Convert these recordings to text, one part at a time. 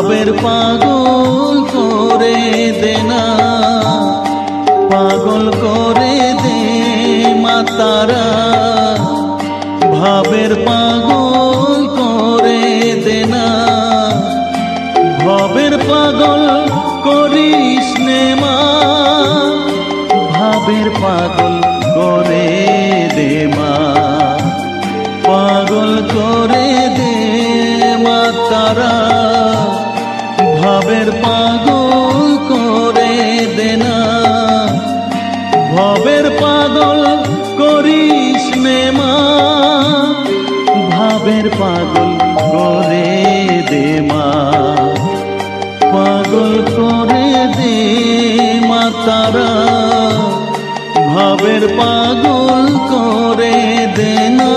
ভাবের পাগল করে দে না, পাগল করে দে মা তারা, ভাবের পাগল করে দে না, ভাবের পাগল করিস নে মা, ভাবের পাগল করে দে মা, পাগল করে দে মা তারা, ভাবের পাগল করে দে না, ভাবের পাগল করিস নে মা, ভাবের পাগল করে দে মা, পাগল করে দে মা তারা, ভাবের পাগল করে দে না।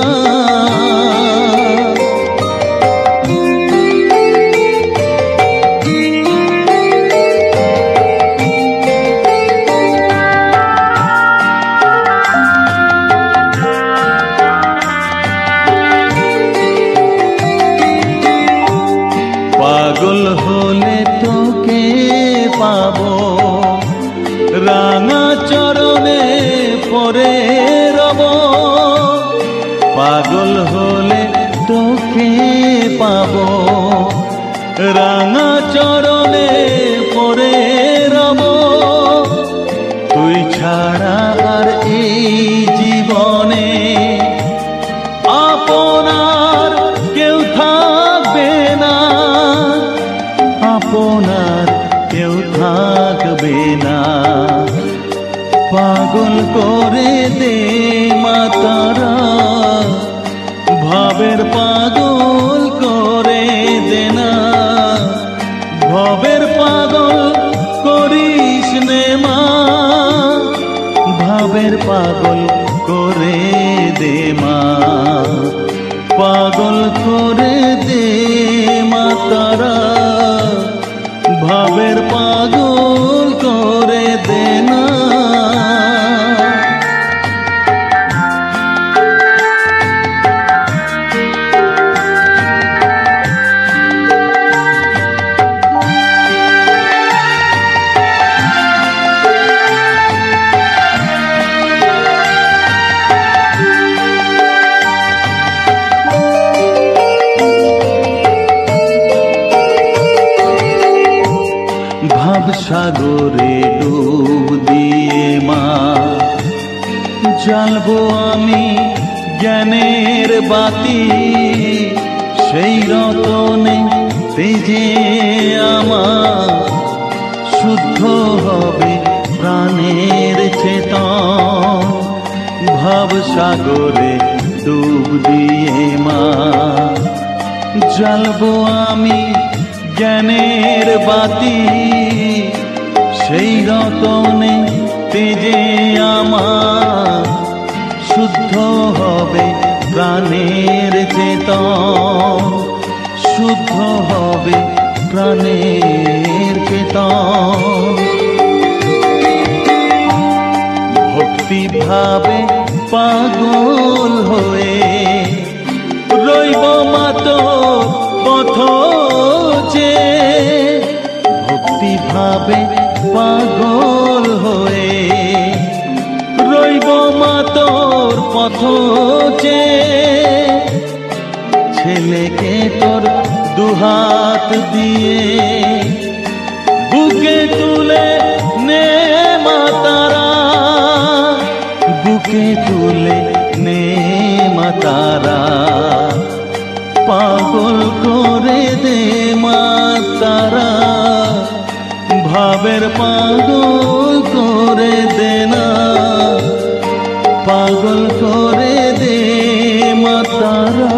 পাগল হলে তোকে পাবো রাঙা চরণে পরে রব, পাগল হলে তোকে পাবো রাঙা চরণে পরে রব, তুই ছাড়া আর এই জীবনে আপনার কেউ থাকবে না, আপনার কেউ থাকবে না, পাগল করে দে মা তারা, ভাবের পাগল করে দে না, ভাবের পাগল করিস নে মা, ভাবের পাগল করে দে মা, পাগল করে দে মা তারা, ভাবের পাগল করে দে না। ভাব সাগরে ডুব দিয়ে মা জ্বালবো আমি জ্ঞানের বাতি, সেই রতনে তেজে আমার শুদ্ধ হবে প্রাণের চেতন, ভাব সাগরে ডুব দিয়ে মা জ্বালবো আমি জ্ঞানের বাতি, সেই রতনে তেজে আমার শুদ্ধ হবে প্রাণের চেতন, শুদ্ধ হবে প্রাণের চেতন, ভক্তি ভাবে পাগল হয়ে রইব মাত পথ যে, ভক্তি ভাবে পাগল হয়ে রইব মা তোর পথ যে, ছেলেকে তোর দুহাত দিয়ে বুকে তুলে নে মা তারা, বুকে তুলে নে মা তারা, পাগল করে দে মা তারা, ভাবের পাগল করে দে না, পাগল করে দে মা তারা,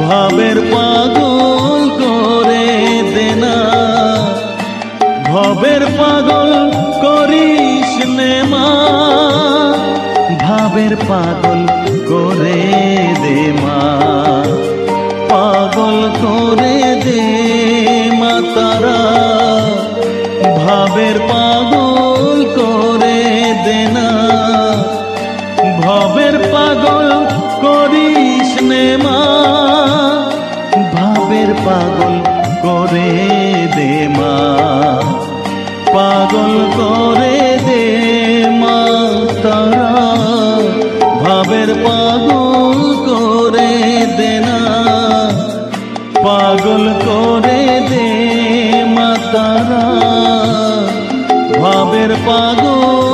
ভাবের পাগল করে দে না, ভাবের পাগল করিস নে মা, ভাবের পাগল করে দে মা, পাগল করে দে মা তারা, ভাবের পাগল করে দে না, ভাবের পাগল করিস নে মা, ভাবের পাগল করে পাগল করে দে মা তারা, ভাবের পাগল